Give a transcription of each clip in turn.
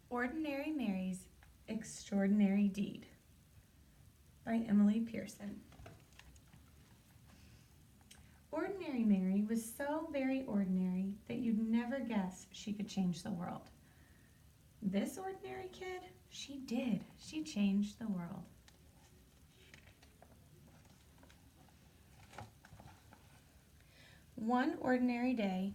Ordinary Mary's Extraordinary Deed by Emily Pearson. Ordinary Mary was so very ordinary that you'd never guess she could change the world. This ordinary kid, she did. She changed the world. One ordinary day,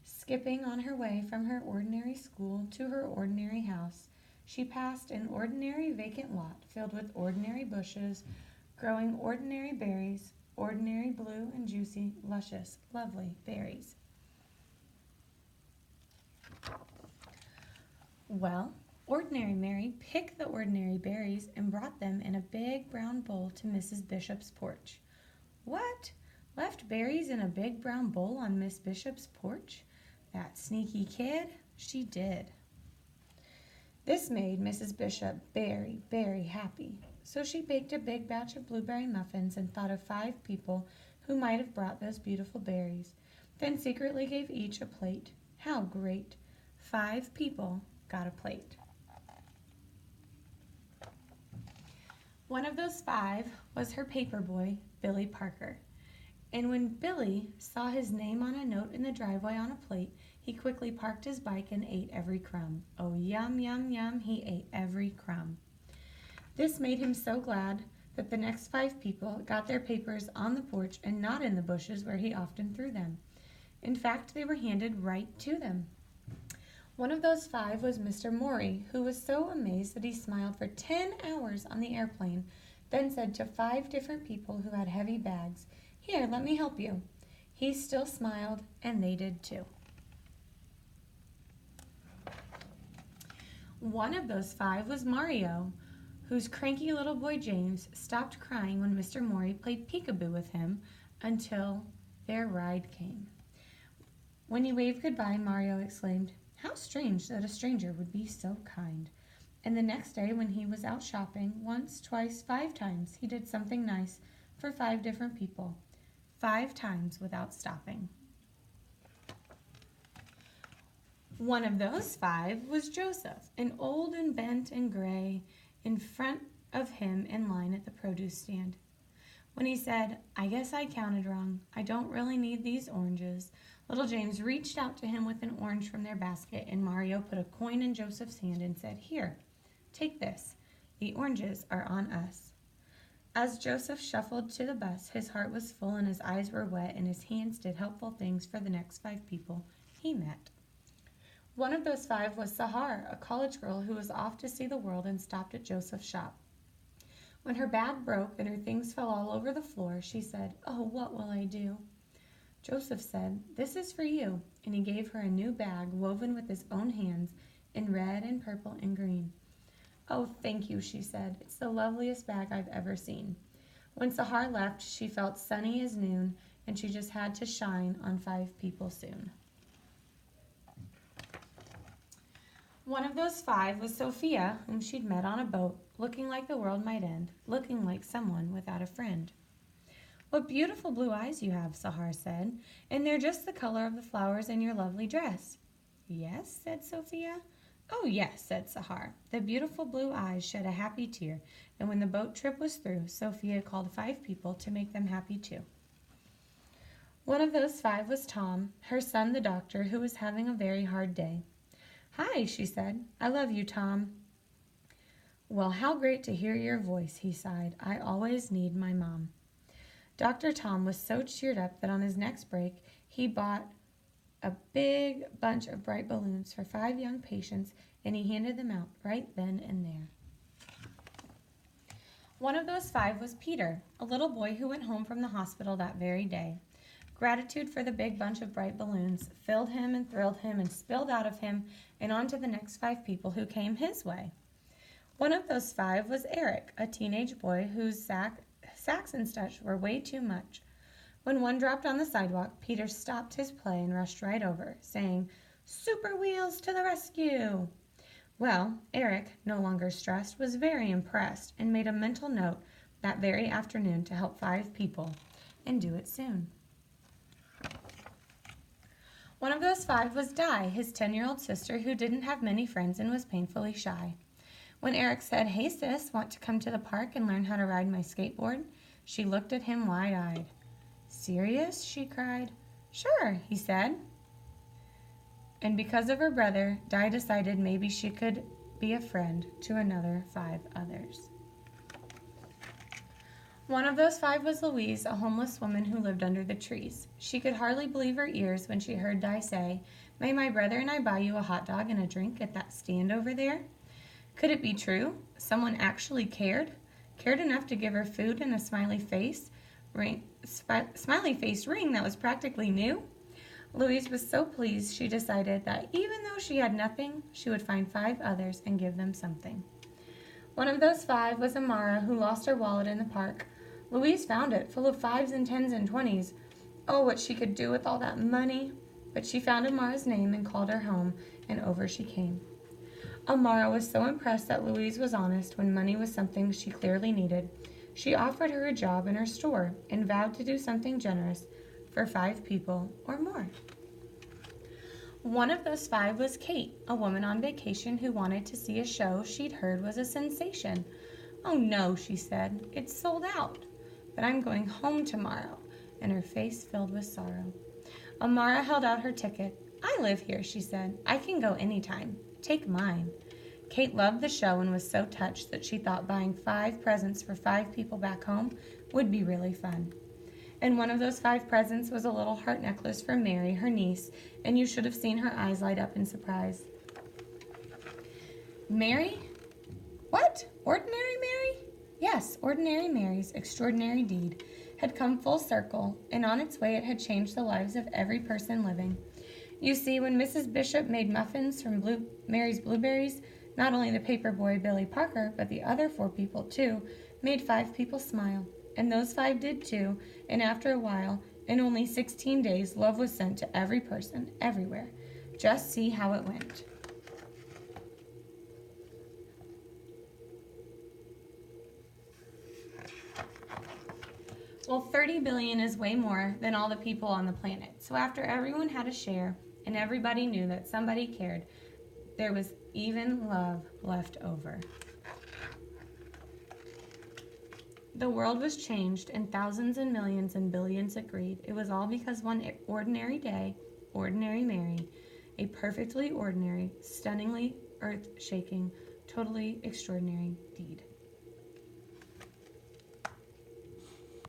skipping on her way from her ordinary school to her ordinary house, she passed an ordinary vacant lot filled with ordinary bushes, growing ordinary berries, ordinary blue and juicy, luscious, lovely berries. Well, Ordinary Mary picked the ordinary berries and brought them in a big brown bowl to Mrs. Bishop's porch. What? Left berries in a big brown bowl on Miss Bishop's porch? That sneaky kid? She did. This made Mrs. Bishop very, very happy. So she baked a big batch of blueberry muffins and thought of 5 people who might have brought those beautiful berries, then secretly gave each a plate. How great! 5 people got a plate. One of those 5 was her paper boy, Billy Parker. And when Billy saw his name on a note in the driveway on a plate, he quickly parked his bike and ate every crumb. Oh, yum, yum, yum, he ate every crumb. This made him so glad that the next 5 people got their papers on the porch and not in the bushes where he often threw them. In fact, they were handed right to them. One of those 5 was Mr. Morey, who was so amazed that he smiled for 10 hours on the airplane, then said to 5 different people who had heavy bags, "Here, let me help you." He still smiled, and they did too. One of those 5 was Mario, whose cranky little boy James stopped crying when Mr. Morey played peekaboo with him until their ride came. When he waved goodbye, Mario exclaimed, "How strange that a stranger would be so kind." And the next day when he was out shopping, once, twice, 5 times, he did something nice for 5 different people. 5 times without stopping. One of those 5 was Joseph, an old and bent and gray, in front of him in line at the produce stand. When he said, "I guess I counted wrong. I don't really need these oranges," little James reached out to him with an orange from their basket, and Mario put a coin in Joseph's hand and said, "Here, take this. The oranges are on us." As Joseph shuffled to the bus, his heart was full and his eyes were wet, and his hands did helpful things for the next 5 people he met. One of those 5 was Sahar, a college girl who was off to see the world and stopped at Joseph's shop. When her bag broke and her things fell all over the floor, she said, "Oh, what will I do?" Joseph said, "This is for you," and he gave her a new bag woven with his own hands in red and purple and green. "Oh, thank you," she said. "It's the loveliest bag I've ever seen." When Sahar left, she felt sunny as noon, and she just had to shine on 5 people soon. One of those 5 was Sophia, whom she'd met on a boat, looking like the world might end, looking like someone without a friend. "What beautiful blue eyes you have," Sahar said, "and they're just the color of the flowers in your lovely dress." "Yes," said Sophia. "Oh, yes," said Sahar. The beautiful blue eyes shed a happy tear, and when the boat trip was through, Sophia called 5 people to make them happy too. One of those 5 was Tom, her son the doctor, who was having a very hard day. "Hi," she said. "I love you, Tom." "Well, how great to hear your voice," he sighed. "I always need my mom." Dr. Tom was so cheered up that on his next break, he bought a big bunch of bright balloons for 5 young patients, and he handed them out right then and there. One of those 5 was Peter, a little boy who went home from the hospital that very day. Gratitude for the big bunch of bright balloons filled him and thrilled him and spilled out of him and on to the next 5 people who came his way. One of those 5 was Eric, a teenage boy whose sacks and such were way too much. When one dropped on the sidewalk, Peter stopped his play and rushed right over, saying, "Super Wheels to the rescue!" Well, Eric, no longer stressed, was very impressed and made a mental note that very afternoon to help 5 people and do it soon. One of those 5 was Di, his 10-year-old sister who didn't have many friends and was painfully shy. When Eric said, "Hey sis, want to come to the park and learn how to ride my skateboard?" she looked at him wide-eyed. "Serious?" she cried. "Sure," he said. And because of her brother, Di decided maybe she could be a friend to another 5 others. One of those 5 was Louise, a homeless woman who lived under the trees. She could hardly believe her ears when she heard Di say, "May my brother and I buy you a hot dog and a drink at that stand over there?" Could it be true? Someone actually cared enough to give her food and a smiley face ring that was practically new? Louise was so pleased she decided that even though she had nothing, she would find 5 others and give them something. One of those 5 was Amara, who lost her wallet in the park. Louise found it, full of 5s and 10s and 20s. Oh, what she could do with all that money! But she found Amara's name and called her home, and over she came. Amara was so impressed that Louise was honest when money was something she clearly needed. She offered her a job in her store and vowed to do something generous for 5 people or more. One of those 5 was Kate, a woman on vacation who wanted to see a show she'd heard was a sensation. "Oh no," she said, "it's sold out. But I'm going home tomorrow," and her face filled with sorrow. Amara held out her ticket. "I live here," she said. "I can go anytime. Take mine." Kate loved the show and was so touched that she thought buying 5 presents for 5 people back home would be really fun. And one of those 5 presents was a little heart necklace for Mary, her niece, and you should have seen her eyes light up in surprise. Mary? What? Ordinary Mary? Yes, Ordinary Mary's extraordinary deed had come full circle, and on its way it had changed the lives of every person living. You see, when Mrs. Bishop made muffins from Mary's blueberries, not only the paper boy Billy Parker, but the other 4 people too, made 5 people smile. And those 5 did too, and after a while, in only 16 days, love was sent to every person, everywhere. Just see how it went. Well, 30 billion is way more than all the people on the planet. So after everyone had a share, and everybody knew that somebody cared, there was even love left over. The world was changed, and thousands and millions and billions agreed. It was all because one ordinary day, Ordinary Mary, a perfectly ordinary, stunningly earth-shaking, totally extraordinary deed.